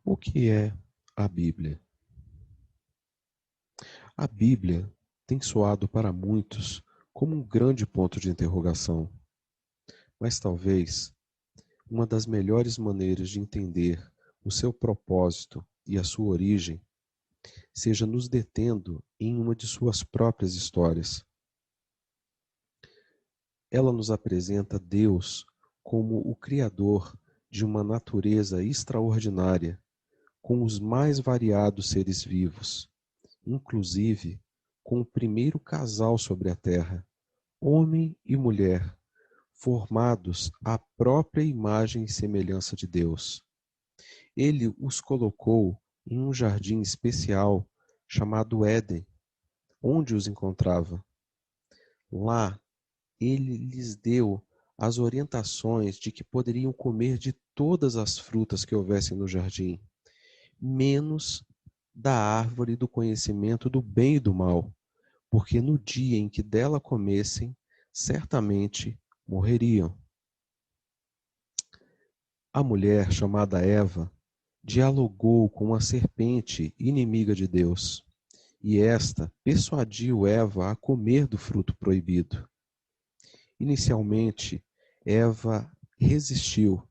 O que é a Bíblia? A Bíblia tem soado para muitos como um grande ponto de interrogação, mas talvez uma das melhores maneiras de entender o seu propósito e a sua origem seja nos detendo em uma de suas próprias histórias. Ela nos apresenta Deus como o Criador de uma natureza extraordinária, com os mais variados seres vivos, inclusive com o primeiro casal sobre a terra, homem e mulher, formados à própria imagem e semelhança de Deus. Ele os colocou em um jardim especial chamado Éden, onde os encontrava. Lá, ele lhes deu as orientações de que poderiam comer de todas as frutas que houvessem no jardim, menos da árvore do conhecimento do bem e do mal, porque no dia em que dela comessem, certamente morreriam. A mulher chamada Eva dialogou com a serpente inimiga de Deus, e esta persuadiu Eva a comer do fruto proibido. Inicialmente, Eva resistiu,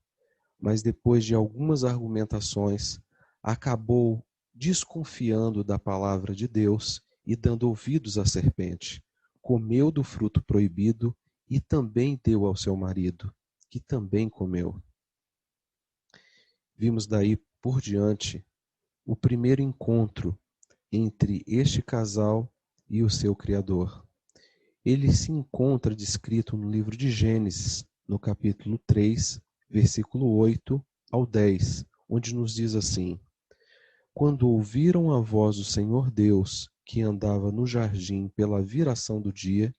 mas depois de algumas argumentações, acabou desconfiando da palavra de Deus e dando ouvidos à serpente. Comeu do fruto proibido e também deu ao seu marido, que também comeu. Vimos daí por diante o primeiro encontro entre este casal e o seu Criador. Ele se encontra descrito no livro de Gênesis, no capítulo 3, versículo 8 ao 10, onde nos diz assim: Quando ouviram a voz do Senhor Deus, que andava no jardim pela viração do dia,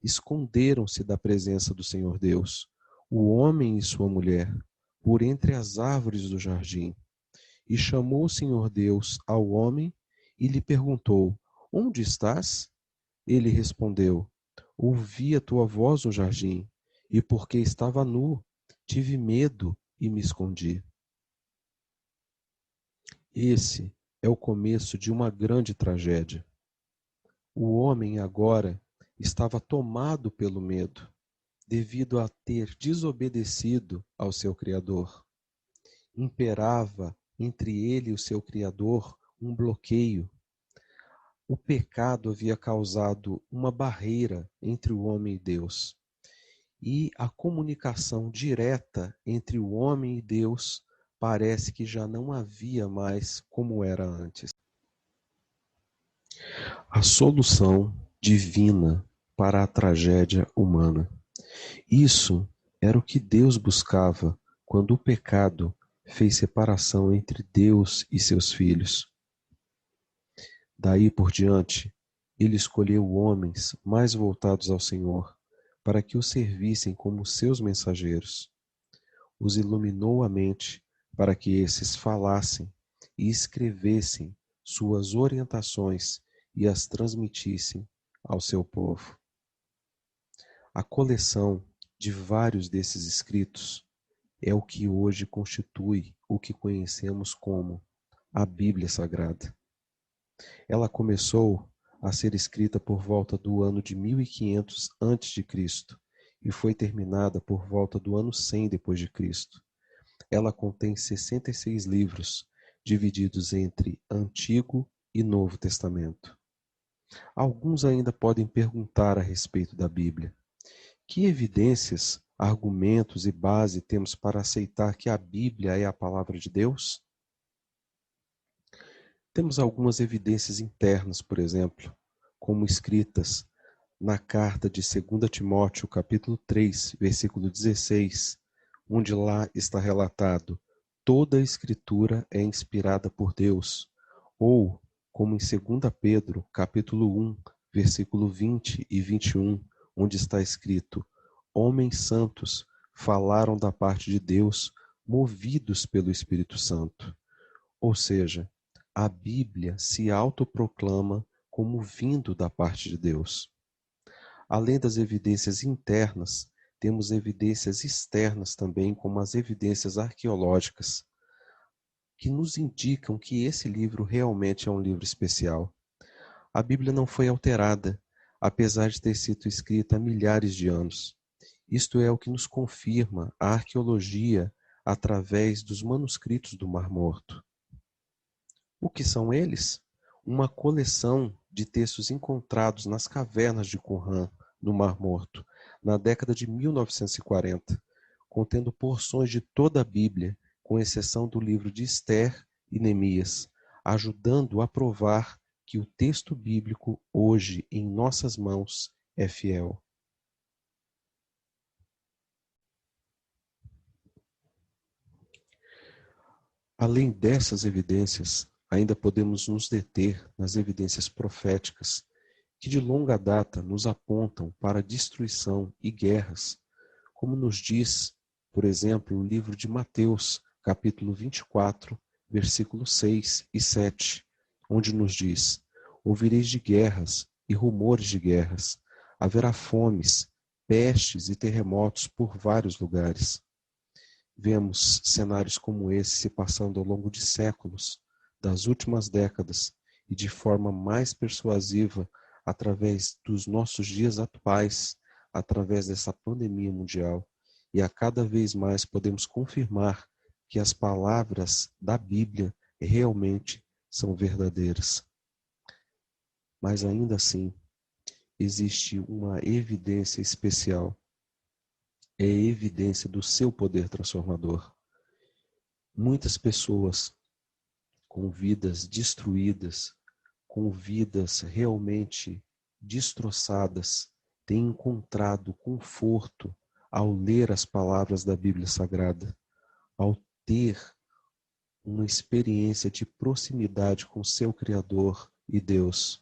esconderam-se da presença do Senhor Deus, o homem e sua mulher, por entre as árvores do jardim. E chamou o Senhor Deus ao homem e lhe perguntou: Onde estás? Ele respondeu: Ouvi a tua voz no jardim, e porque estava nu, tive medo e me escondi. Esse é o começo de uma grande tragédia. O homem agora estava tomado pelo medo, devido a ter desobedecido ao seu Criador. Imperava entre ele e o seu Criador um bloqueio. O pecado havia causado uma barreira entre o homem e Deus. E a comunicação direta entre o homem e Deus parece que já não havia mais como era antes. A solução divina para a tragédia humana. Isso era o que Deus buscava quando o pecado fez separação entre Deus e seus filhos. Daí por diante, ele escolheu homens mais voltados ao Senhor, para que o servissem como seus mensageiros. Os iluminou a mente para que esses falassem e escrevessem suas orientações e as transmitissem ao seu povo. A coleção de vários desses escritos é o que hoje constitui o que conhecemos como a Bíblia Sagrada. Ela começou a ser escrita por volta do ano de 1500 a.C. e foi terminada por volta do ano 100 depois de Cristo. Ela contém 66 livros, divididos entre Antigo e Novo Testamento. Alguns ainda podem perguntar a respeito da Bíblia. Que evidências, argumentos e base temos para aceitar que a Bíblia é a palavra de Deus? Temos algumas evidências internas, por exemplo, como escritas na carta de 2 Timóteo, capítulo 3, versículo 16, onde lá está relatado: toda a escritura é inspirada por Deus, ou como em 2 Pedro, capítulo 1, versículo 20 e 21, onde está escrito: homens santos falaram da parte de Deus, movidos pelo Espírito Santo. Ou seja, a Bíblia se autoproclama como vindo da parte de Deus. Além das evidências internas, temos evidências externas também, como as evidências arqueológicas. que nos indicam que esse livro realmente é um livro especial. A Bíblia não foi alterada, apesar de ter sido escrita há milhares de anos. Isto é o que nos confirma a arqueologia através dos manuscritos do Mar Morto. O que são eles? Uma coleção de textos encontrados nas cavernas de Qumran, no Mar Morto, na década de 1940, contendo porções de toda a Bíblia, com exceção do livro de Esther e Neemias, ajudando a provar que o texto bíblico hoje em nossas mãos é fiel. Além dessas evidências, ainda podemos nos deter nas evidências proféticas que de longa data nos apontam para destruição e guerras, como nos diz, por exemplo, o livro de Mateus, capítulo 24, versículos 6 e 7, onde nos diz: ouvireis de guerras e rumores de guerras, haverá fomes, pestes e terremotos por vários lugares. Vemos cenários como esse se passando ao longo de séculos, das últimas décadas, e de forma mais persuasiva através dos nossos dias atuais, através dessa pandemia mundial. E a cada vez mais podemos confirmar que as palavras da Bíblia realmente são verdadeiras. Mas ainda assim, existe uma evidência especial. É a evidência do seu poder transformador. Muitas pessoas com vidas destruídas, com vidas realmente destroçadas, têm encontrado conforto ao ler as palavras da Bíblia Sagrada, ao ter uma experiência de proximidade com seu Criador e Deus.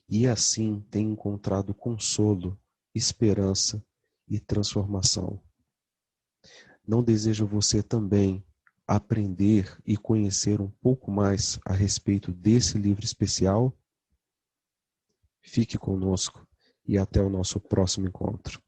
E assim têm encontrado consolo, esperança e transformação. Não deseja você também aprender e conhecer um pouco mais a respeito desse livro especial? Fique conosco e até o nosso próximo encontro.